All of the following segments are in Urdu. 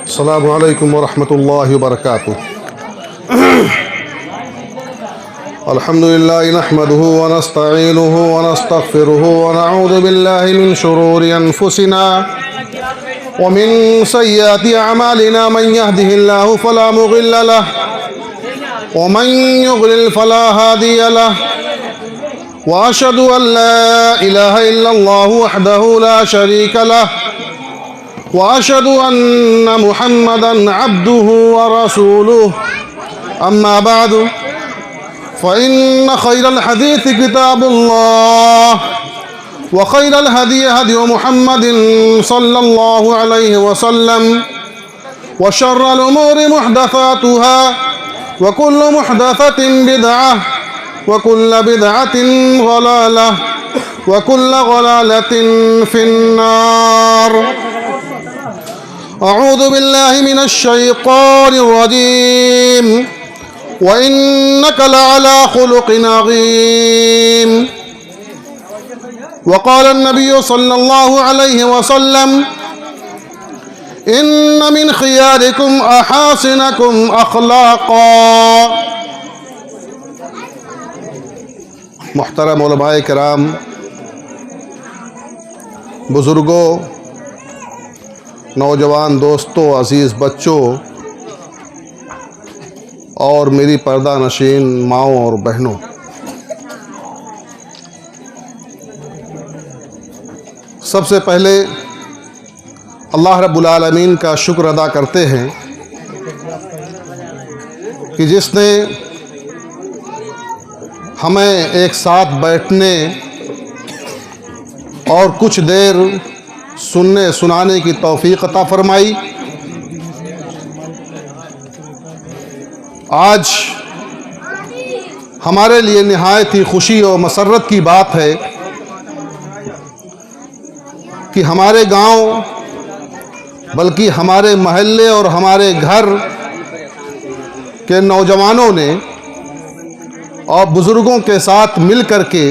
السلام علیکم ورحمۃ اللہ وبرکاتہ۔ الحمد للہ نحمده ونستعینه ونستغفره ونعوذ باللہ من شرور انفسنا ومن سیئات اعمالنا، من يهده الله فلا مضل له ومن يضلل فلا هادي له، واشهد ان لا اله الا الله وحده لا شريك له، واشهد ان محمدا عبده ورسوله، اما بعد فان خير الحديث كتاب الله، وخير الهدي هدي محمد صلى الله عليه وسلم، وشر الامور محدثاتها، وكل محدثة بدعة، وكل بدعة ضلالة، وكل ضلالة في النار۔ اعوذ باللہ من الشیطان الرجیم، وإنك لعلى خلق عظیم۔ وقال النبی صلی اللہ علیہ وسلم، ان من خیارکم احاسنکم اخلاقا۔ محترم علماء کرام، بزرگوں، نوجوان دوستوں، عزیز بچوں اور میری پردہ نشین ماؤں اور بہنوں، سب سے پہلے اللہ رب العالمین کا شکر ادا کرتے ہیں کہ جس نے ہمیں ایک ساتھ بیٹھنے اور کچھ دیر سننے سنانے کی توفیق عطا فرمائی۔ آج ہمارے لیے نہایت ہی خوشی اور مسرت کی بات ہے کہ ہمارے گاؤں بلکہ ہمارے محلے اور ہمارے گھر کے نوجوانوں نے اور بزرگوں کے ساتھ مل کر کے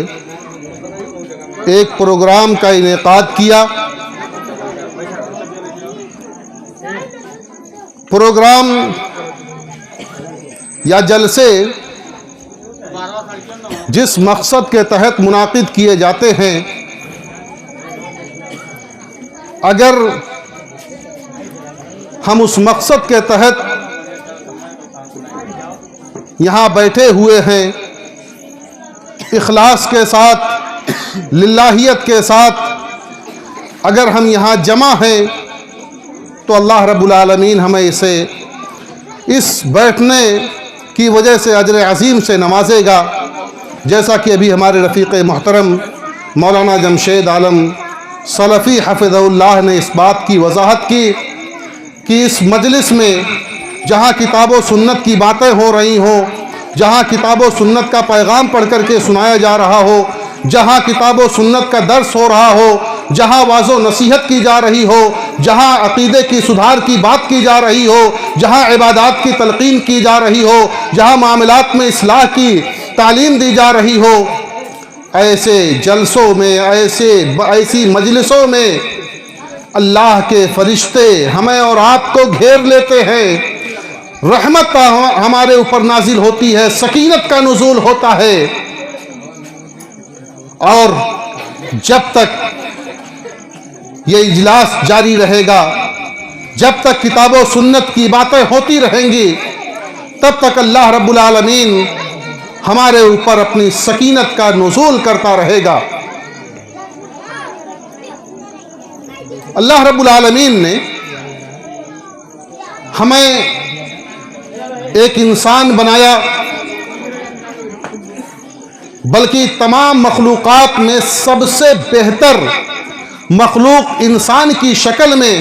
ایک پروگرام کا انعقاد کیا۔ پروگرام یا جلسے جس مقصد کے تحت منعقد کیے جاتے ہیں، اگر ہم اس مقصد کے تحت یہاں بیٹھے ہوئے ہیں، اخلاص کے ساتھ، للہیت کے ساتھ اگر ہم یہاں جمع ہیں، تو اللہ رب العالمین ہمیں اس بیٹھنے کی وجہ سے اجر عظیم سے نوازے گا، جیسا کہ ابھی ہمارے رفیق محترم مولانا جمشید عالم سلفی حفظہ اللہ نے اس بات کی وضاحت کی کہ اس مجلس میں جہاں کتاب و سنت کی باتیں ہو رہی ہوں، جہاں کتاب و سنت کا پیغام پڑھ کر کے سنایا جا رہا ہو، جہاں کتاب و سنت کا درس ہو رہا ہو، جہاں واعظ و نصیحت کی جا رہی ہو، جہاں عقیدے کی سدھار کی بات کی جا رہی ہو، جہاں عبادات کی تلقین کی جا رہی ہو، جہاں معاملات میں اصلاح کی تعلیم دی جا رہی ہو، ایسے جلسوں میں، ایسی مجلسوں میں اللہ کے فرشتے ہمیں اور آپ کو گھیر لیتے ہیں، رحمت ہمارے اوپر نازل ہوتی ہے، سکینت کا نزول ہوتا ہے، اور جب تک یہ اجلاس جاری رہے گا، جب تک کتاب و سنت کی باتیں ہوتی رہیں گی، تب تک اللہ رب العالمین ہمارے اوپر اپنی سکینت کا نزول کرتا رہے گا۔ اللہ رب العالمین نے ہمیں ایک انسان بنایا، بلکہ تمام مخلوقات میں سب سے بہتر مخلوق انسان کی شکل میں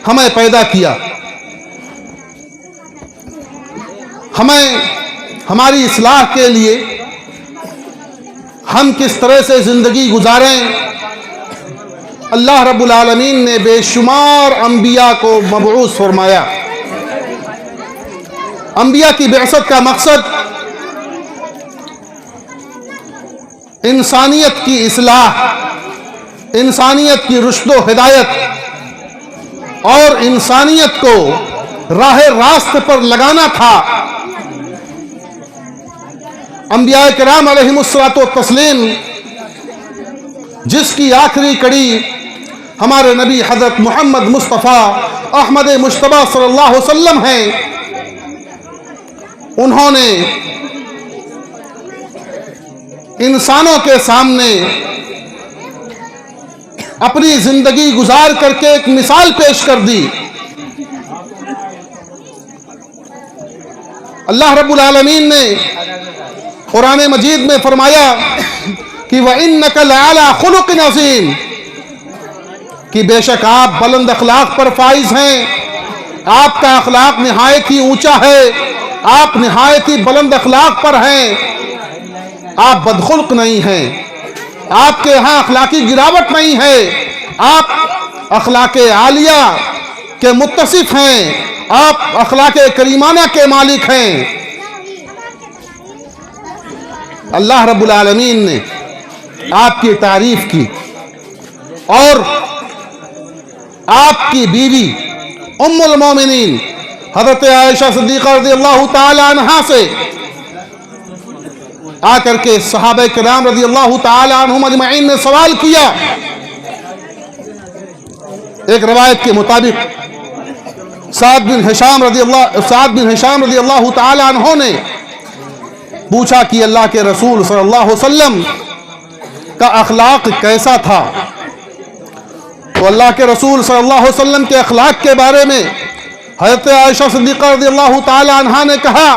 ہمیں پیدا کیا۔ ہمیں ہماری اصلاح کے لیے ہم کس طرح سے زندگی گزاریں، اللہ رب العالمین نے بے شمار انبیاء کو مبعوث فرمایا۔ انبیاء کی بعثت کا مقصد انسانیت کی اصلاح، انسانیت کی رشد و ہدایت اور انسانیت کو راہ راست پر لگانا تھا۔ انبیاء کرام علیہم الصلوۃ والتسلیم جس کی آخری کڑی ہمارے نبی حضرت محمد مصطفیٰ احمد مجتبیٰ صلی اللہ علیہ وسلم ہیں، انہوں نے انسانوں کے سامنے اپنی زندگی گزار کر کے ایک مثال پیش کر دی۔ اللہ رب العالمین نے قرآن مجید میں فرمایا کہ وَإِنَّكَ لَعَلَىٰ خُلُقٍ عَظِيمٍ، کہ بے شک آپ بلند اخلاق پر فائز ہیں، آپ کا اخلاق نہایت ہی اونچا ہے، آپ نہایت ہی بلند اخلاق پر ہیں، آپ بدخلق نہیں ہیں، آپ کے ہاں اخلاقی گراوٹ نہیں ہے، آپ اخلاق عالیہ کے متصف ہیں، آپ اخلاق کریمانہ کے مالک ہیں۔ اللہ رب العالمین نے آپ کی تعریف کی اور آپ کی بیوی ام المومنین حضرت عائشہ صدیقہ رضی اللہ تعالی عنہا سے آ کر کے صحابہ کرام رضی اللہ تعالی عنہم اجمعین نے سوال کیا۔ ایک روایت کے مطابق سعد بن ہشام رضی اللہ تعالی عنہ نے پوچھا کہ اللہ کے رسول صلی اللہ علیہ وسلم کا اخلاق کیسا تھا؟ تو اللہ کے رسول صلی اللہ علیہ وسلم کے اخلاق کے بارے میں حضرت عائشہ صدیقہ رضی اللہ تعالی عنہا نے کہا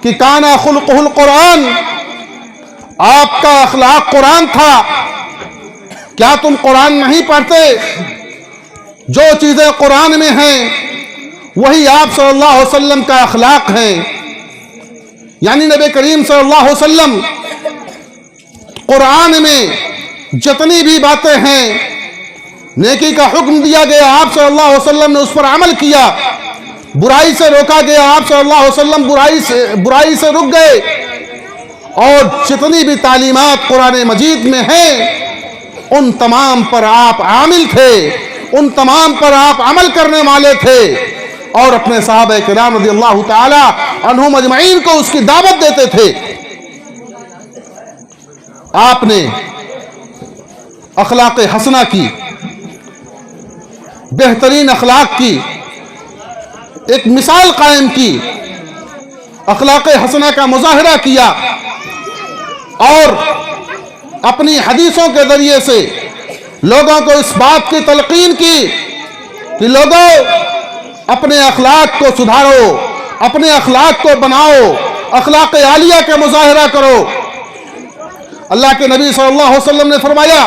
کہ کانا خلقہ القرآن، آپ کا اخلاق قرآن تھا۔ کیا تم قرآن نہیں پڑھتے؟ جو چیزیں قرآن میں ہیں وہی آپ صلی اللہ علیہ وسلم کا اخلاق ہیں۔ یعنی نبی کریم صلی اللہ علیہ وسلم قرآن میں جتنی بھی باتیں ہیں، نیکی کا حکم دیا گیا، آپ صلی اللہ علیہ وسلم نے اس پر عمل کیا، برائی سے روکا گیا، آپ صلی اللہ علیہ وسلم برائی سے رک گئے، اور جتنی بھی تعلیمات قرآن مجید میں ہیں ان تمام پر آپ عامل تھے، ان تمام پر آپ عمل کرنے والے تھے، اور اپنے صحابہ کرام رضی اللہ تعالی عنہم اجمعین کو اس کی دعوت دیتے تھے۔ آپ نے اخلاق حسنہ کی، بہترین اخلاق کی ایک مثال قائم کی، اخلاق حسنہ کا مظاہرہ کیا، اور اپنی حدیثوں کے ذریعے سے لوگوں کو اس بات کی تلقین کی کہ لوگوں اپنے اخلاق کو سدھارو، اپنے اخلاق کو بناؤ، اخلاق عالیہ کا مظاہرہ کرو۔ اللہ کے نبی صلی اللہ علیہ وسلم نے فرمایا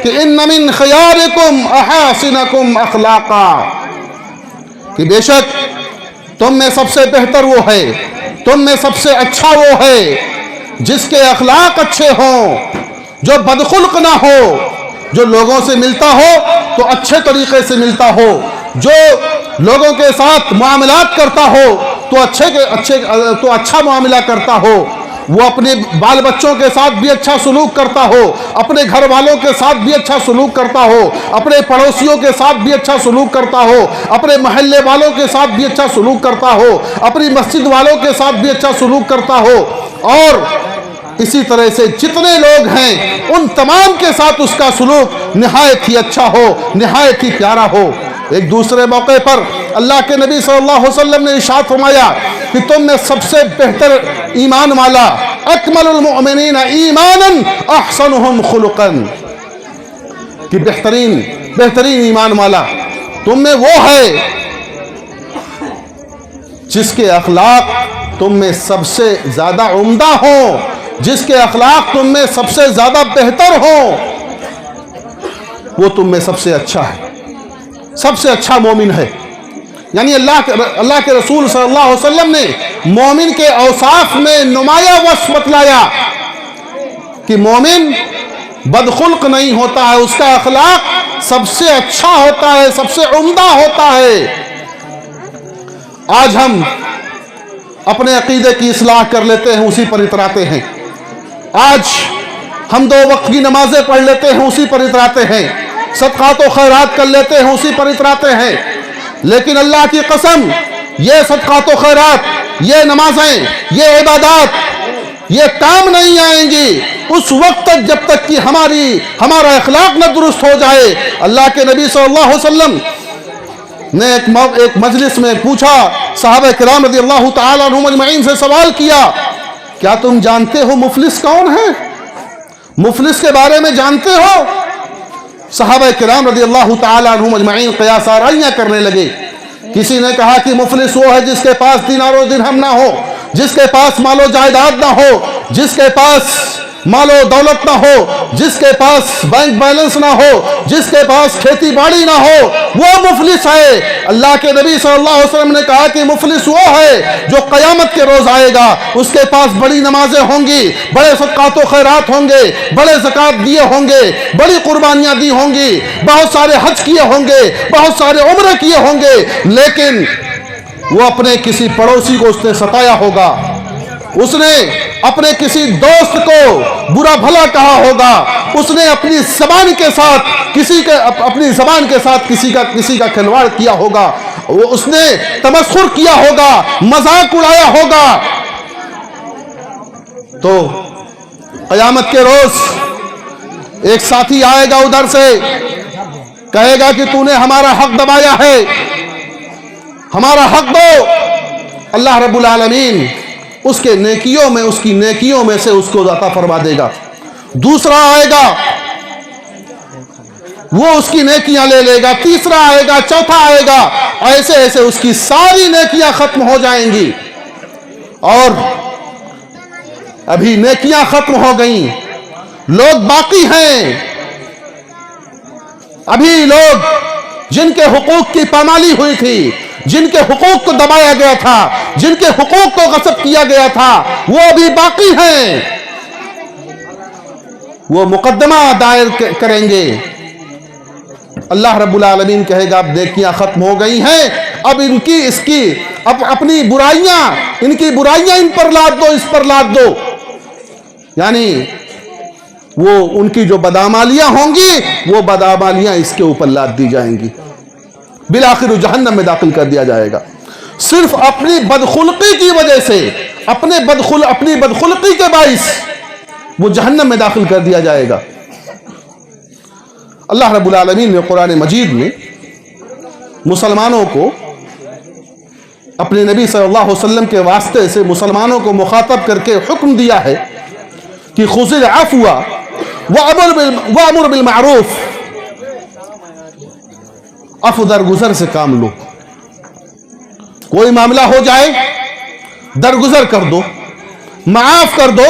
کہ ان من خیارکم احاسنکم اخلاقا، کہ بے شک تم میں سب سے بہتر وہ ہے، تم میں سب سے اچھا وہ ہے جس کے اخلاق اچھے ہوں، جو بدخلق نہ ہو، جو لوگوں سے ملتا ہو تو اچھے طریقے سے ملتا ہو، جو لوگوں کے ساتھ معاملات کرتا ہو تو اچھا معاملہ کرتا ہو، وہ اپنے بال بچوں کے ساتھ بھی اچھا سلوک کرتا ہو، اپنے گھر والوں کے ساتھ بھی اچھا سلوک کرتا ہو، اپنے پڑوسیوں کے ساتھ بھی اچھا سلوک کرتا ہو، اپنے محلے والوں کے ساتھ بھی اچھا سلوک کرتا ہو، اپنی مسجد والوں کے ساتھ بھی اچھا سلوک کرتا ہو، اور اسی طرح سے جتنے لوگ ہیں ان تمام کے ساتھ اس کا سلوک نہایت ہی اچھا ہو، نہایت ہی پیارا ہو۔ ایک دوسرے موقع پر اللہ کے نبی صلی اللہ علیہ وسلم نے ارشاد فرمایا کہ تم میں سب سے بہتر ایمان والا، اکمل المؤمنین ایمانا احسنہم خلقا، کہ بہترین ایمان والا تم میں وہ ہے جس کے اخلاق تم میں سب سے زیادہ عمدہ ہوں، جس کے اخلاق تم میں سب سے زیادہ بہتر ہوں، وہ تم میں سب سے اچھا ہے، سب سے اچھا مومن ہے۔ یعنی اللہ کے رسول صلی اللہ علیہ وسلم نے مومن کے اوصاف میں نمایاں وصف بتلایا کہ مومن بدخلق نہیں ہوتا ہے، اس کا اخلاق سب سے اچھا ہوتا ہے، سب سے عمدہ ہوتا ہے۔ آج ہم اپنے عقیدے کی اصلاح کر لیتے ہیں، اسی پر اتراتے ہیں، آج ہم 2 وقت کی نمازیں پڑھ لیتے ہیں، اسی پر اتراتے ہیں، صدقات و خیرات کر لیتے ہیں, اسی پر اتراتے ہیں. لیکن اللہ کی قسم, یہ صدقات و خیرات, یہ نمازیں, یہ عبادات, یہ کام نہیں آئیں گی اس وقت تک جب تک کہ ہمارا اخلاق نہ درست ہو جائے. اللہ کے نبی صلی اللہ علیہ وسلم نے ایک مجلس میں پوچھا, صحابہ کرام رضی اللہ تعالیٰ عنہم اجمعین سے سوال کیا, کیا تم جانتے ہو مفلس کون ہے؟ مفلس کے بارے میں جانتے ہو؟ صحابہ کرام رضی اللہ تعالیٰ عنہم اجمعین قیاس آرائیاں کرنے لگے. کسی نے کہا کہ مفلس وہ ہے جس کے پاس دینار و درہم نہ ہو, جس کے پاس مال و جائیداد نہ ہو, جس کے پاس مال و دولت نہ ہو, جس کے پاس بینک بیلنس نہ ہو, جس کے پاس کھیتی باڑی نہ ہو, وہ مفلس ہے. اللہ کے نبی صلی اللہ علیہ وسلم نے کہا کہ مفلس وہ ہے جو قیامت کے روز آئے گا, اس کے پاس بڑی نمازیں ہوں گی, بڑے صدقات و خیرات ہوں گے, بڑے زکوٰۃ دیے ہوں گے, بڑی قربانیاں دی ہوں گی, بہت سارے حج کیے ہوں گے, بہت سارے عمرے کیے ہوں گے, لیکن وہ اپنے کسی پڑوسی کو اس نے ستایا ہوگا, اس نے اپنے کسی دوست کو برا بھلا کہا ہوگا, اس نے اپنی زبان کے ساتھ کسی کا کھلواڑ کیا ہوگا, اس نے تمسخر کیا ہوگا, مذاق اڑایا ہوگا. تو قیامت کے روز ایک ساتھی آئے گا ادھر سے, کہے گا کہ تو نے ہمارا حق دبایا ہے, ہمارا حق دو. اللہ رب العالمین اس کی نیکیوں میں سے اس کو عطا فرما دے گا. دوسرا آئے گا, وہ اس کی نیکیاں لے لے گا. تیسرا آئے گا, چوتھا آئے گا, ایسے ایسے اس کی ساری نیکیاں ختم ہو جائیں گی. اور ابھی نیکیاں ختم ہو گئیں, لوگ باقی ہیں. ابھی لوگ جن کے حقوق کی پامالی ہوئی تھی, جن کے حقوق کو دبایا گیا تھا, جن کے حقوق کو غصب کیا گیا تھا, وہ ابھی باقی ہیں. وہ مقدمہ دائر کریں گے. اللہ رب العالمین کہے گا اب نیکیاں ختم ہو گئی ہیں, اب اپنی برائیاں, ان کی برائیاں ان پر لاد دو, اس پر لاد دو. یعنی وہ ان کی جو بدعمالیاں ہوں گی وہ بدعمالیاں اس کے اوپر لاد دی جائیں گی, بالآخر جہنم میں داخل کر دیا جائے گا. صرف اپنی بدخلقی کی وجہ سے, اپنی بدخلقی کے باعث وہ جہنم میں داخل کر دیا جائے گا. اللہ رب العالمین نے قرآن مجید میں مسلمانوں کو اپنے نبی صلی اللہ علیہ وسلم کے واسطے سے مسلمانوں کو مخاطب کر کے حکم دیا ہے کہ خذ العفو وامر بالمعروف, عفو درگزر سے کام لو. کوئی معاملہ ہو جائے درگزر کر دو, معاف کر دو,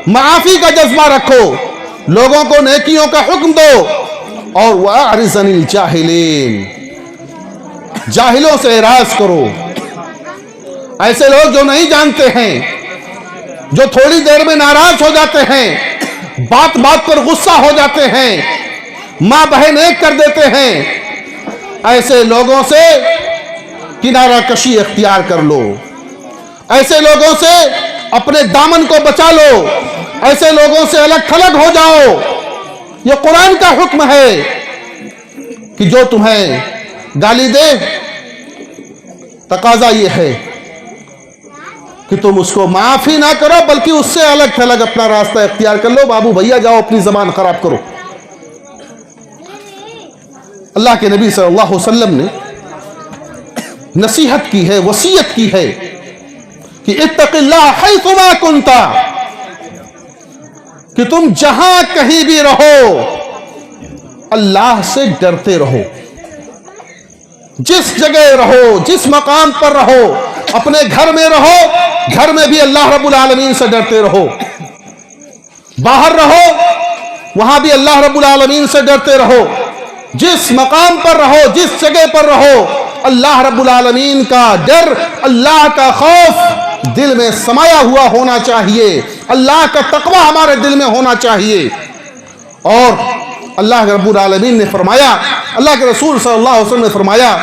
معافی کا جذبہ رکھو, لوگوں کو نیکیوں کا حکم دو. اور وَأَعْرِضْ عَنِ الْجَاهِلِينَ, جاہلوں سے اعراض کرو. ایسے لوگ جو نہیں جانتے ہیں, جو تھوڑی دیر میں ناراض ہو جاتے ہیں, بات بات پر غصہ ہو جاتے ہیں, ماں بہن ایک کر دیتے ہیں, ایسے لوگوں سے کنارہ کشی اختیار کر لو. ایسے لوگوں سے اپنے دامن کو بچا لو, ایسے لوگوں سے الگ تھلگ ہو جاؤ. یہ قرآن کا حکم ہے کہ جو تمہیں گالی دے, تقاضا یہ ہے کہ تم اس کو معافی نہ کرو بلکہ اس سے الگ تھلگ اپنا راستہ اختیار کر لو. بابو بھیا جاؤ اپنی زبان خراب کرو. اللہ کے نبی صلی اللہ علیہ وسلم نے نصیحت کی ہے, وصیت کی ہے کہ اتق اللہ حیث ما کنت, کہ تم جہاں کہیں بھی رہو اللہ سے ڈرتے رہو. جس جگہ رہو, جس مقام پر رہو, اپنے گھر میں رہو, گھر میں بھی اللہ رب العالمین سے ڈرتے رہو. باہر رہو, وہاں بھی اللہ رب العالمین سے ڈرتے رہو. جس مقام پر رہو, جس جگہ پر رہو, اللہ رب العالمین کا ڈر, اللہ کا خوف دل میں سمایا ہوا ہونا چاہیے. اللہ کا تقوی ہمارے دل میں ہونا چاہیے. اور اللہ رب العالمین نے فرمایا, اللہ کے رسول صلی اللہ علیہ وسلم نے فرمایا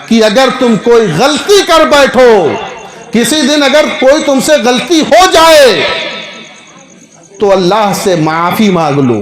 کہ اگر تم کوئی غلطی کر بیٹھو, کسی دن اگر کوئی تم سے غلطی ہو جائے تو اللہ سے معافی مانگ لو,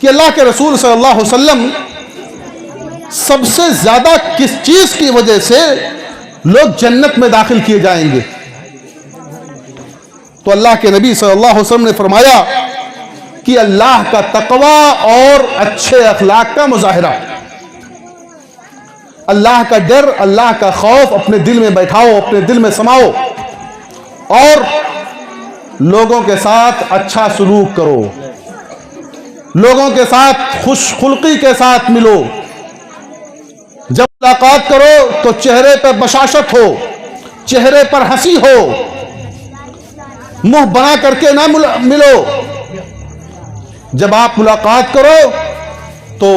کہ اللہ کے رسول صلی اللہ علیہ وسلم سب سے زیادہ کس چیز کی وجہ سے لوگ جنت میں داخل کیے جائیں گے؟ تو اللہ کے نبی صلی اللہ علیہ وسلم نے فرمایا کہ اللہ کا تقوی اور اچھے اخلاق کا مظاہرہ، اللہ کا ڈر، اللہ کا خوف اپنے دل میں بیٹھاؤ، اپنے دل میں سماؤ، اور لوگوں کے ساتھ اچھا سلوک کرو، لوگوں کے ساتھ خوش خلقی کے ساتھ ملو، جب ملاقات کرو تو چہرے پر بشاشت ہو، چہرے پر ہنسی ہو، منہ بنا کر کے نہ ملو، جب آپ ملاقات کرو تو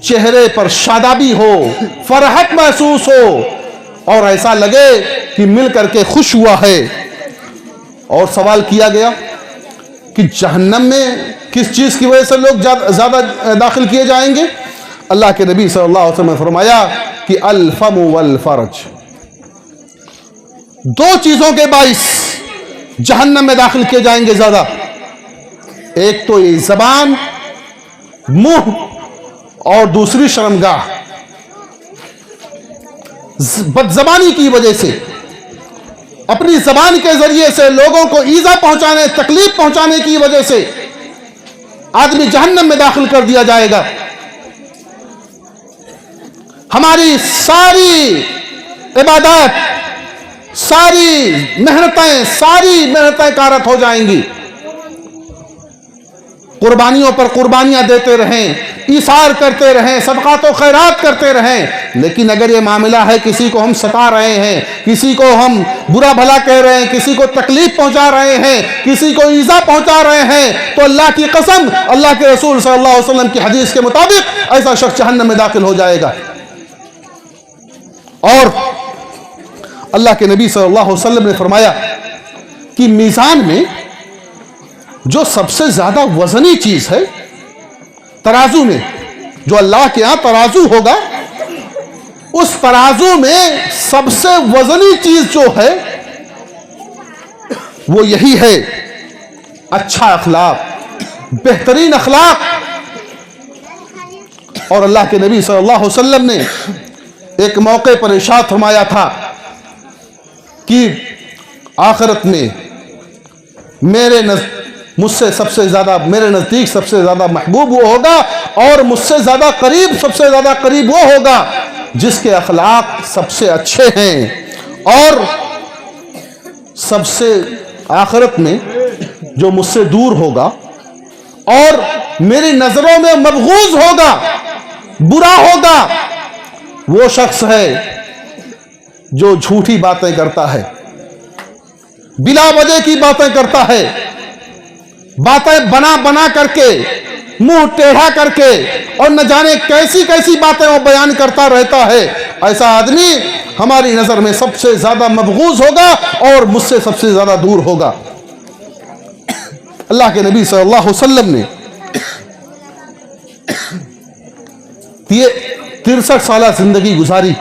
چہرے پر شادابی ہو، فرحت محسوس ہو، اور ایسا لگے کہ مل کر کے خوش ہوا ہے۔ اور سوال کیا گیا کہ جہنم میں کس چیز کی وجہ سے لوگ زیادہ داخل کیے جائیں گے؟ اللہ کے نبی صلی اللہ علیہ وسلم نے فرمایا کہ الفم والفرج، دو چیزوں کے باعث جہنم میں داخل کیے جائیں گے زیادہ، ایک تو یہ زبان، منہ، اور دوسری شرمگاہ۔ بد زبانی کی وجہ سے، اپنی زبان کے ذریعے سے لوگوں کو ایذا پہنچانے، تکلیف پہنچانے کی وجہ سے آدمی جہنم میں داخل کر دیا جائے گا۔ ہماری ساری عبادات، ساری محنتیں کارت ہو جائیں گی۔ قربانیوں پر قربانیاں دیتے رہیں، ایثار کرتے رہیں، صدقات و خیرات کرتے رہیں، لیکن اگر یہ معاملہ ہے کسی کو ہم ستا رہے ہیں، کسی کو ہم برا بھلا کہہ رہے ہیں، کسی کو تکلیف پہنچا رہے ہیں، کسی کو ایذا پہنچا رہے ہیں، تو اللہ کی قسم، اللہ کے رسول صلی اللہ علیہ وسلم کی حدیث کے مطابق ایسا شخص جہنم میں داخل ہو جائے گا۔ اور اللہ کے نبی صلی اللہ علیہ وسلم نے فرمایا کہ میزان میں جو سب سے زیادہ وزنی چیز ہے، ترازو میں، جو اللہ کے ہاں ترازو ہوگا، اس ترازو میں سب سے وزنی چیز جو ہے وہ یہی ہے، اچھا اخلاق، بہترین اخلاق۔ اور اللہ کے نبی صلی اللہ علیہ وسلم نے ایک موقع پر ارشاد فرمایا تھا کہ آخرت میں مجھ سے سب سے زیادہ، میرے نزدیک سب سے زیادہ محبوب وہ ہوگا، اور مجھ سے زیادہ قریب، سب سے زیادہ قریب وہ ہوگا جس کے اخلاق سب سے اچھے ہیں، اور سب سے آخرت میں جو مجھ سے دور ہوگا اور میری نظروں میں مبغوض ہوگا، برا ہوگا، وہ شخص ہے جو جھوٹی باتیں کرتا ہے، بلا وجہ کی باتیں کرتا ہے، باتیں بنا کر کے، منہ ٹیڑھا کر کے، اور نہ جانے کیسی کیسی باتیں وہ بیان کرتا رہتا ہے۔ ایسا آدمی ہماری نظر میں سب سے زیادہ مبغوض ہوگا اور مجھ سے سب سے زیادہ دور ہوگا۔ اللہ کے نبی صلی اللہ علیہ وسلم نے یہ 63 سالہ زندگی گزاری،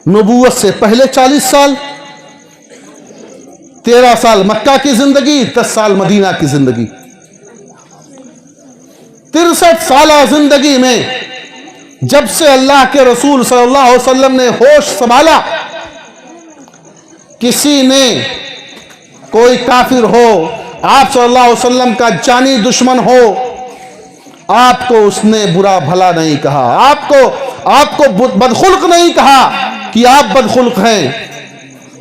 نبوت سے پہلے 40 سال، 13 سال مکہ کی زندگی، 10 سال مدینہ کی زندگی۔ 63 سالہ زندگی میں جب سے اللہ کے رسول صلی اللہ علیہ وسلم نے ہوش سنبھالا، کسی نے، کوئی کافر ہو، آپ صلی اللہ علیہ وسلم کا جانی دشمن ہو، آپ کو اس نے برا بھلا نہیں کہا، آپ کو بدخلق نہیں کہا کہ آپ بدخلق ہیں۔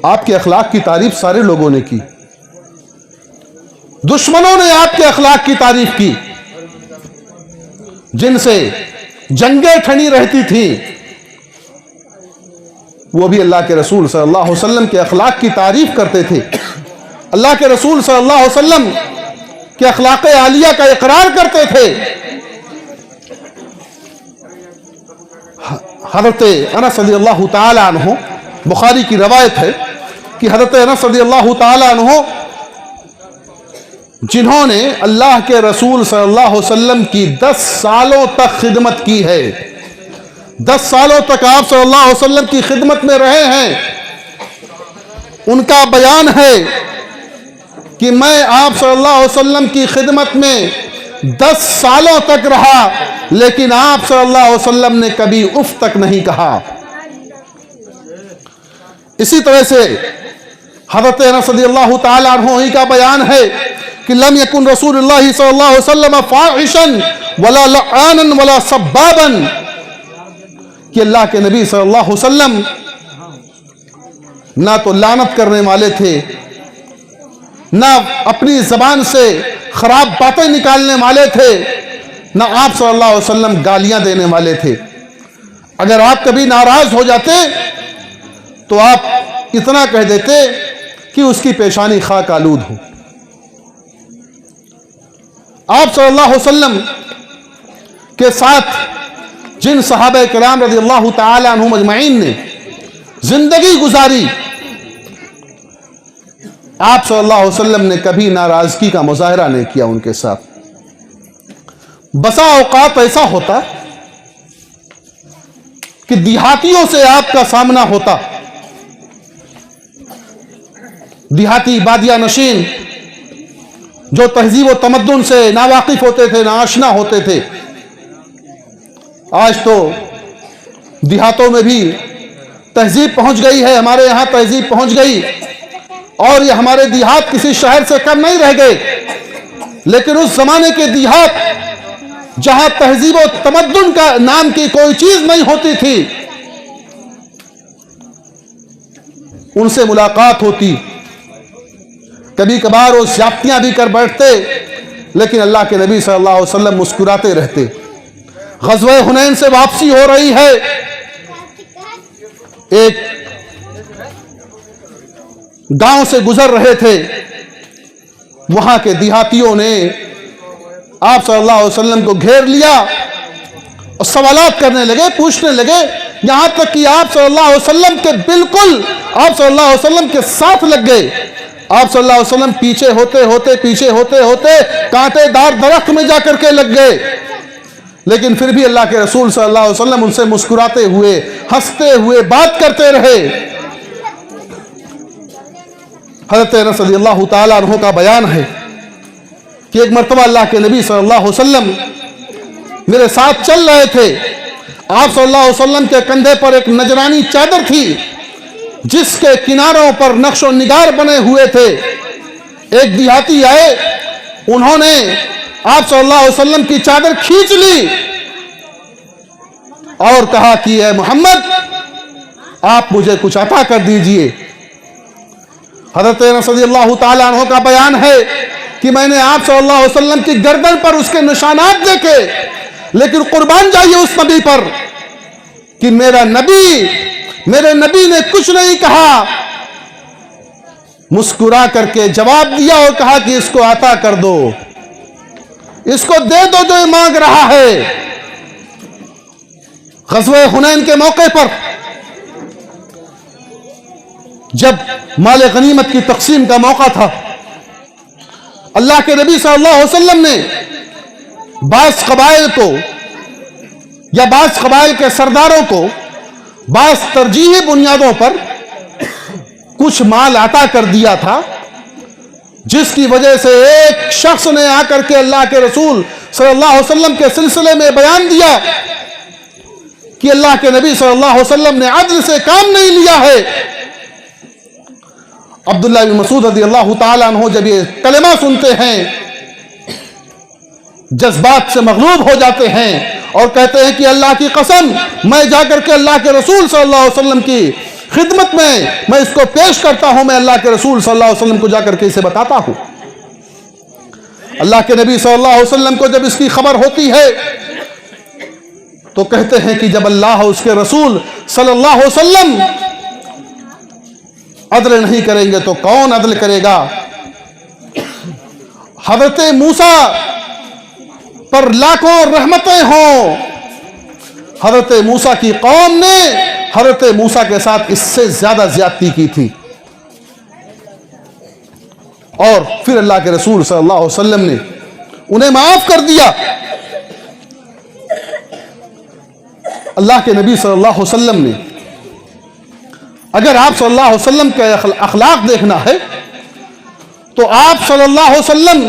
آپ کے اخلاق کی تعریف سارے لوگوں نے کی، دشمنوں نے آپ کے اخلاق کی تعریف کی، جن سے جنگیں ٹھنی رہتی تھیں، وہ بھی اللہ کے رسول صلی اللہ علیہ وسلم کے اخلاق کی تعریف کرتے تھے، اللہ کے رسول صلی اللہ علیہ وسلم کے اخلاق عالیہ کا اقرار کرتے تھے۔ حضرت انس رضی اللہ تعالی عنہ، بخاری کی روایت ہے کہ حضرت انس رضی اللہ تعالی عنہ، جنہوں نے اللہ کے رسول صلی اللہ علیہ وسلم کی 10 سالوں تک خدمت کی ہے، 10 سالوں تک آپ صلی اللہ علیہ وسلم کی خدمت میں رہے ہیں، ان کا بیان ہے کہ میں آپ صلی اللہ علیہ وسلم کی خدمت میں 10 سالوں تک رہا، لیکن آپ صلی اللہ علیہ وسلم نے کبھی اف تک نہیں کہا۔ اسی طرح سے حضرت انس رضی اللہ تعالی عنہ ہی کا بیان ہے کہ لم یکن رسول اللہ صلی اللہ علیہ وسلم فاحشا ولا لعانا ولا سبابا، کہ اللہ کے نبی صلی اللہ علیہ وسلم نہ تو لعنت کرنے والے تھے، نہ اپنی زبان سے خراب باتیں نکالنے والے تھے، نہ آپ صلی اللہ علیہ وسلم گالیاں دینے والے تھے۔ اگر آپ کبھی ناراض ہو جاتے تو آپ اتنا کہہ دیتے کہ اس کی پیشانی خاک آلود ہو۔ آپ صلی اللہ علیہ وسلم کے ساتھ جن صحابہ کرام رضی اللہ تعالی عنہم اجمعین نے زندگی گزاری، آپ صلی اللہ علیہ وسلم نے کبھی ناراضگی کا مظاہرہ نہیں کیا ان کے ساتھ۔ بسا اوقات ایسا ہوتا کہ دیہاتیوں سے آپ کا سامنا ہوتا، دیہاتی بادیہ نشین جو تہذیب و تمدن سے ناواقف ہوتے تھے، ناآشنا ہوتے تھے۔ آج تو دیہاتوں میں بھی تہذیب پہنچ گئی ہے، ہمارے یہاں تہذیب پہنچ گئی، اور یہ ہمارے دیہات کسی شہر سے کم نہیں رہ گئے۔ لیکن اس زمانے کے دیہات جہاں تہذیب و تمدن کا نام کی کوئی چیز نہیں ہوتی تھی، ان سے ملاقات ہوتی، کبھی کبھار وہ زیادتیاں بھی کر بیٹھتے، لیکن اللہ کے نبی صلی اللہ علیہ وسلم مسکراتے رہتے۔ غزوہ حنین سے واپسی ہو رہی ہے، ایک گاؤں سے گزر رہے تھے، وہاں کے دیہاتیوں نے آپ صلی اللہ علیہ وسلم کو گھیر لیا اور سوالات کرنے لگے، پوچھنے لگے، یہاں تک کہ آپ صلی اللہ علیہ وسلم کے بالکل آپ صلی اللہ علیہ وسلم کے ساتھ لگ گئے۔ آپ صلی اللہ علیہ وسلم پیچھے ہوتے ہوتے کانٹے دار درخت میں جا کر کے لگ گئے، لیکن پھر بھی اللہ کے رسول صلی اللہ علیہ وسلم ان سے مسکراتے ہوئے، ہنستے ہوئے بات کرتے رہے۔ حضرت انس رضی اللہ تعالی عنہ کا بیان ہے کہ ایک مرتبہ اللہ کے نبی صلی اللہ علیہ وسلم میرے ساتھ چل رہے تھے، آپ صلی اللہ علیہ وسلم کے کندھے پر ایک نجرانی چادر تھی جس کے کناروں پر نقش و نگار بنے ہوئے تھے۔ ایک دیہاتی آئے، انہوں نے آپ صلی اللہ علیہ وسلم کی چادر کھینچ لی اور کہا کہ اے محمد، آپ مجھے کچھ عطا کر دیجئے۔ حضرت انس رضی اللہ تعالی عنہ کا بیان ہے کہ میں نے آپ صلی اللہ علیہ وسلم کی گردن پر اس کے نشانات دیکھے، لیکن قربان جائیے اس نبی پر کہ میرے نبی نے کچھ نہیں کہا، مسکرا کر کے جواب دیا اور کہا کہ اس کو عطا کر دو، اس کو دے دو جو یہ مانگ رہا ہے۔ غزوہ حنین کے موقع پر جب مال غنیمت کی تقسیم کا موقع تھا، اللہ کے نبی صلی اللہ علیہ وسلم نے بعض قبائل کو یا بعض قبائل کے سرداروں کو بعض ترجیحی بنیادوں پر کچھ مال عطا کر دیا تھا، جس کی وجہ سے ایک شخص نے آ کر کے اللہ کے رسول صلی اللہ علیہ وسلم کے سلسلے میں بیان دیا کہ اللہ کے نبی صلی اللہ علیہ وسلم نے عدل سے کام نہیں لیا ہے۔ عبداللہ بن مسعود رضی اللہ تعالی عنہ جب یہ کلمہ سنتے ہیں، جذبات سے مغلوب ہو جاتے ہیں اور کہتے ہیں کہ اللہ کی قسم، میں جا کر کے اللہ کے رسول صلی اللہ علیہ وسلم کی خدمت میں اس کو پیش کرتا ہوں، میں اللہ کے رسول صلی اللہ علیہ وسلم کو جا کر کے اسے بتاتا ہوں۔ اللہ کے نبی صلی اللہ علیہ وسلم کو جب اس کی خبر ہوتی ہے تو کہتے ہیں کہ جب اللہ اور اس کے رسول صلی اللہ علیہ وسلم عدل نہیں کریں گے تو کون عدل کرے گا؟ حضرت موسیٰ پر لاکھوں رحمتیں ہوں، حضرت موسیٰ کی قوم نے حضرت موسیٰ کے ساتھ اس سے زیادہ زیادتی کی تھی، اور پھر اللہ کے رسول صلی اللہ علیہ وسلم نے انہیں معاف کر دیا۔ اللہ کے نبی صلی اللہ علیہ وسلم نے، اگر آپ صلی اللہ علیہ وسلم کے اخلاق دیکھنا ہے تو آپ صلی اللہ علیہ وسلم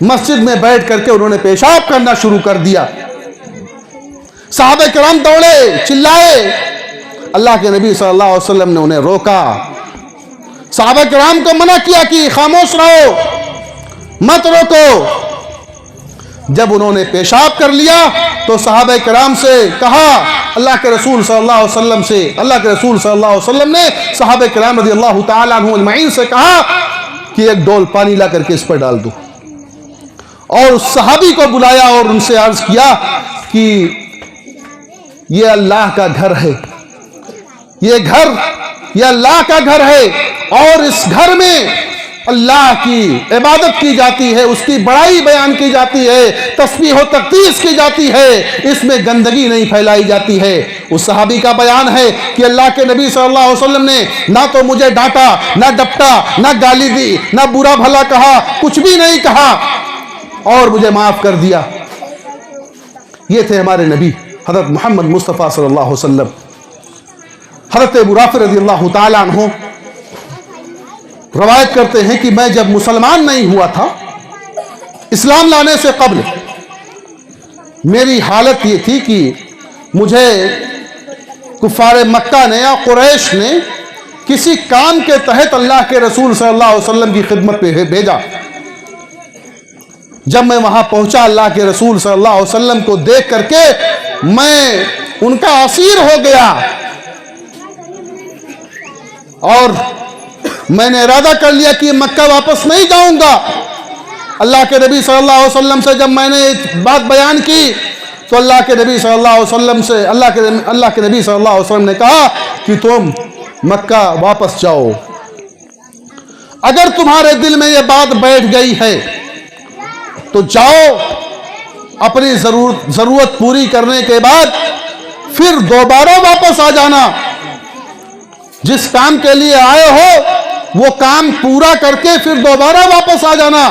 مسجد میں بیٹھ کر کے انہوں نے پیشاب کرنا شروع کر دیا. صحابہ کرام دوڑے, چلائے, اللہ کے نبی صلی اللہ علیہ وسلم نے انہیں روکا. صحابہ کرام کو منع کیا کہ خاموش رہو, مت روکو. جب انہوں نے پیشاب کر لیا تو صحابہ کرام سے کہا, اللہ کے رسول صلی اللہ علیہ وسلم سے, اللہ کے رسول صلی اللہ علیہ وسلم نے صحابہ کرام رضی اللہ تعالیٰ عنہ اجمعین سے کہا کہ ایک ڈول پانی لا کر کے اس پر ڈال دو. اور اس صحابی کو بلایا اور ان سے عرض کیا کہ یہ اللہ کا گھر ہے, یہ اللہ کا گھر ہے, اور اس گھر میں اللہ کی عبادت کی جاتی ہے, اس کی بڑائی بیان کی جاتی ہے, تسبیح و تقدیس کی جاتی ہے, اس میں گندگی نہیں پھیلائی جاتی ہے. اس صحابی کا بیان ہے کہ اللہ کے نبی صلی اللہ علیہ وسلم نے نہ تو مجھے ڈانٹا, نہ ڈپٹا, نہ گالی دی, نہ برا بھلا کہا, کچھ بھی نہیں کہا, اور مجھے معاف کر دیا. یہ تھے ہمارے نبی حضرت محمد مصطفیٰ صلی اللہ علیہ وسلم. حضرت ابو رافع رضی اللہ تعالیٰ عنہ روایت کرتے ہیں کہ میں جب مسلمان نہیں ہوا تھا, اسلام لانے سے قبل, میری حالت یہ تھی کہ مجھے کفار مکہ نے یا قریش نے کسی کام کے تحت اللہ کے رسول صلی اللہ علیہ وسلم کی خدمت پہ بھیجا. جب میں وہاں پہنچا, اللہ کے رسول صلی اللہ علیہ وسلم کو دیکھ کر کے میں ان کا اسیر ہو گیا, اور میں نے ارادہ کر لیا کہ مکہ واپس نہیں جاؤں گا. اللہ کے نبی صلی اللہ علیہ وسلم سے جب میں نے بات بیان کی تو اللہ کے نبی صلی اللہ علیہ وسلم سے اللہ کے نبی صلی اللہ علیہ وسلم نے کہا کہ تم مکہ واپس جاؤ. اگر تمہارے دل میں یہ بات بیٹھ گئی ہے تو جاؤ, اپنی ضرورت پوری کرنے کے بعد پھر دوبارہ واپس آ جانا. جس کام کے لیے آئے ہو وہ کام پورا کر کے پھر دوبارہ واپس آ جانا,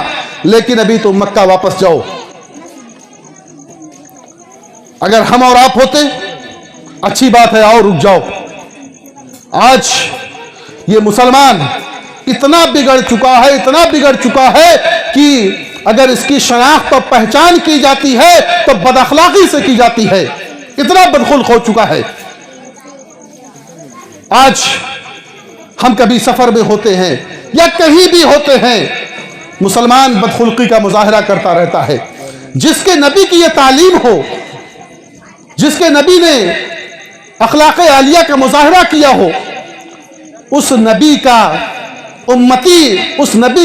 لیکن ابھی تم مکہ واپس جاؤ. اگر ہم اور آپ ہوتے, اچھی بات ہے, اور رک جاؤ. آج یہ مسلمان اتنا بگڑ چکا ہے کہ اگر اس کی شناخت اور پہچان کی جاتی ہے تو بد اخلاقی سے کی جاتی ہے. اتنا بدخلق ہو چکا ہے. آج ہم کبھی سفر میں ہوتے ہیں یا کہیں بھی ہوتے ہیں, مسلمان بدخلقی کا مظاہرہ کرتا رہتا ہے. جس کے نبی کی یہ تعلیم ہو, جس کے نبی نے اخلاق عالیہ کا مظاہرہ کیا ہو, اس نبی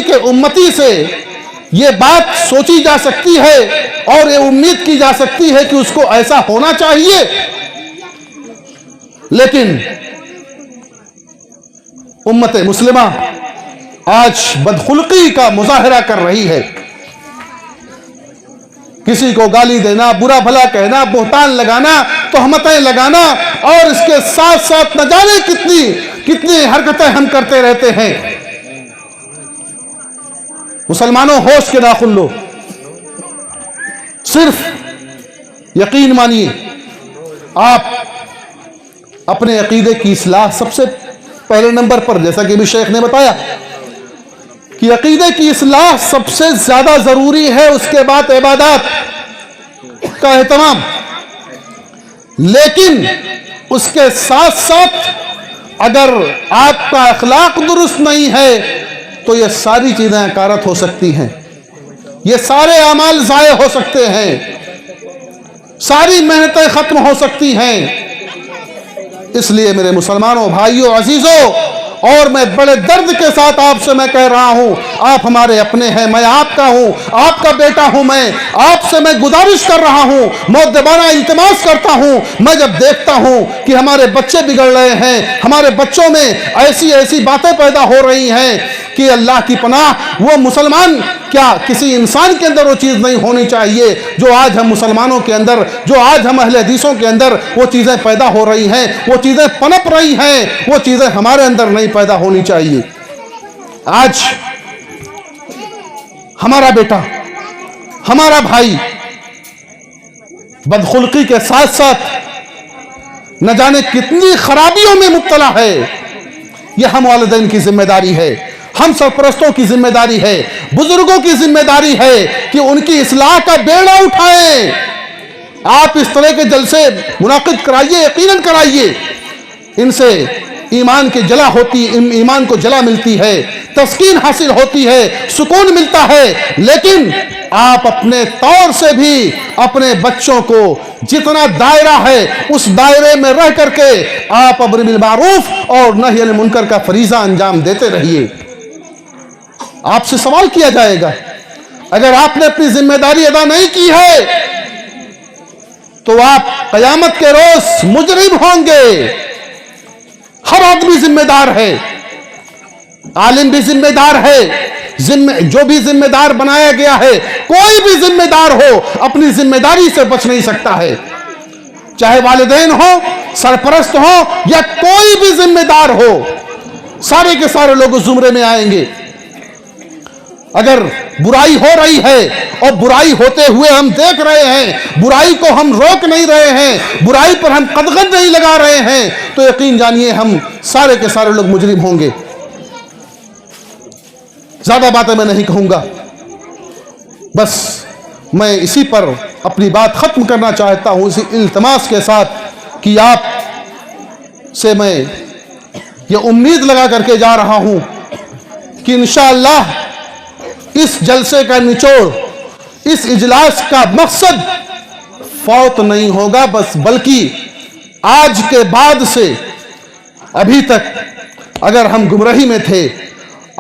کے امتی سے یہ بات سوچی جا سکتی ہے اور یہ امید کی جا سکتی ہے کہ اس کو ایسا ہونا چاہیے. لیکن امت مسلمہ آج بدخلقی کا مظاہرہ کر رہی ہے. کسی کو گالی دینا, برا بھلا کہنا, بہتان لگانا, تہمتیں لگانا, اور اس کے ساتھ ساتھ نہ جانے کتنی حرکتیں ہم کرتے رہتے ہیں. مسلمانوں, ہوش کے ناخن لو. صرف یقین مانیے, آپ اپنے عقیدے کی اصلاح سب سے پہلے نمبر پر, جیسا کہ بھی شیخ نے بتایا کہ عقیدے کی اصلاح سب سے زیادہ ضروری ہے, اس کے بعد عبادات کا اہتمام. لیکن اس کے ساتھ ساتھ اگر آپ کا اخلاق درست نہیں ہے تو یہ ساری چیزیں اکارت ہو سکتی ہیں, یہ سارے اعمال ضائع ہو سکتے ہیں, ساری محنتیں ختم ہو سکتی ہیں. اس لیے میرے مسلمانوں, بھائیوں, عزیزوں, اور میں بڑے درد کے ساتھ آپ سے میں کہہ رہا ہوں, آپ ہمارے اپنے ہیں, میں آپ کا ہوں, آپ کا بیٹا ہوں. میں آپ سے میں گزارش کر رہا ہوں, مؤدبانہ التماس کرتا ہوں. میں جب دیکھتا ہوں کہ ہمارے بچے بگڑ رہے ہیں, ہمارے بچوں میں ایسی باتیں پیدا ہو رہی ہیں کہ اللہ کی پناہ, وہ مسلمان کیا کسی انسان کے اندر وہ چیز نہیں ہونی چاہیے جو آج ہم مسلمانوں کے اندر, جو آج ہم اہل حدیثوں کے اندر وہ چیزیں پیدا ہو رہی ہیں, وہ چیزیں پنپ رہی ہیں, وہ چیزیں ہمارے اندر نہیں پیدا ہونی چاہیے. آج ہمارا بیٹا, ہمارا بھائی بدخلقی کے ساتھ ساتھ نہ جانے کتنی خرابیوں میں مبتلا ہے. یہ ہم والدین کی ذمہ داری ہے. ہم سرپرستوں کی ذمہ داری ہے، بزرگوں کی ذمہ داری ہے کہ ان کی اصلاح کا بیڑا اٹھائیں۔ آپ اس طرح کے جلسے منعقد کرائیے، یقیناً کرائیے، ان سے ایمان کی جلا ہوتی، ایمان کو جلا ملتی ہے، تسکین حاصل ہوتی ہے، سکون ملتا ہے۔ لیکن آپ اپنے طور سے بھی اپنے بچوں کو جتنا دائرہ ہے اس دائرے میں رہ کر کے آپ امر بالمعروف اور نہی عن المنکر کا فریضہ انجام دیتے رہیے۔ آپ سے سوال کیا جائے گا، اگر آپ نے اپنی ذمہ داری ادا نہیں کی ہے تو آپ قیامت کے روز مجرم ہوں گے۔ ہر آدمی ذمہ دار ہے، عالم بھی ذمہ دار ہے، جو بھی ذمہ دار بنایا گیا ہے، کوئی بھی ذمہ دار ہو اپنی ذمہ داری سے بچ نہیں سکتا ہے، چاہے والدین ہو، سرپرست ہو یا کوئی بھی ذمہ دار ہو، سارے کے سارے لوگ اس زمرے میں آئیں گے۔ اگر برائی ہو رہی ہے اور برائی ہوتے ہوئے ہم دیکھ رہے ہیں، برائی کو ہم روک نہیں رہے ہیں، برائی پر ہم قدغن نہیں لگا رہے ہیں، تو یقین جانیے ہم سارے کے سارے لوگ مجرم ہوں گے۔ زیادہ باتیں میں نہیں کہوں گا، بس میں اسی پر اپنی بات ختم کرنا چاہتا ہوں، اسی التماس کے ساتھ کہ آپ سے میں یہ امید لگا کر کے جا رہا ہوں کہ انشاءاللہ اس جلسے کا نچوڑ، اس اجلاس کا مقصد فوت نہیں ہوگا، بلکہ آج کے بعد سے ابھی تک اگر ہم گمراہی میں تھے،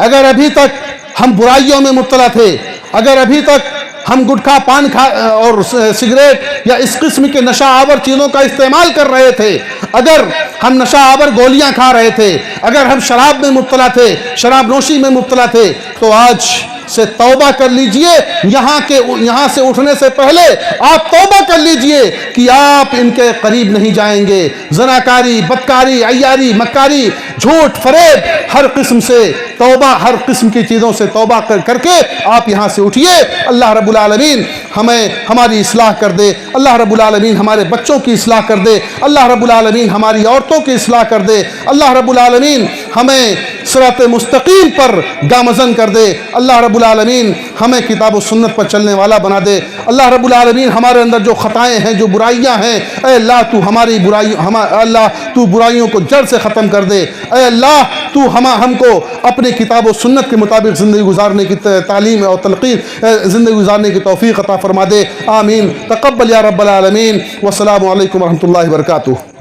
اگر ابھی تک ہم برائیوں میں مبتلا تھے، اگر ابھی تک ہم گٹکھا پان اور سگریٹ یا اس قسم کے نشہ آور چیزوں کا استعمال کر رہے تھے، اگر ہم نشہ آور گولیاں کھا رہے تھے، اگر ہم شراب میں مبتلا تھے، شراب نوشی میں مبتلا تھے، تو آج سے توبہ کر لیجئے۔ یہاں سے اٹھنے سے پہلے آپ توبہ کر لیجئے کہ آپ ان کے قریب نہیں جائیں گے۔ زناکاری، بدکاری، عیاری، مکاری، جھوٹ، فریب، ہر قسم سے توبہ، ہر قسم کی چیزوں سے توبہ کر کے آپ یہاں سے اٹھیے۔ اللہ رب العالمین ہمیں ہماری اصلاح کر دے، اللہ رب العالمین ہمارے بچوں کی اصلاح کر دے، اللہ رب العالمین ہماری عورتوں کی اصلاح کر دے، اللہ رب العالمین ہمیں صراط مستقیم پر گامزن کر دے، اللہ رب العالمین ہمیں کتاب و سنت پر چلنے والا بنا دے۔ اللہ رب العالمین ہمارے اندر جو خطائیں ہیں، جو برائیاں ہیں، اے اللہ تو ہماری اللہ تو برائیوں کو جڑ سے ختم کر دے۔ اے اللہ تو ہم کو اپنے کتاب و سنت کے مطابق زندگی گزارنے کی تعلیم اور تلقین، زندگی گزارنے کی توفیق عطا فرما دے۔ آمین۔ تقبل یا رب العالمین۔ والسلام علیکم ورحمۃ اللہ وبرکاتہ۔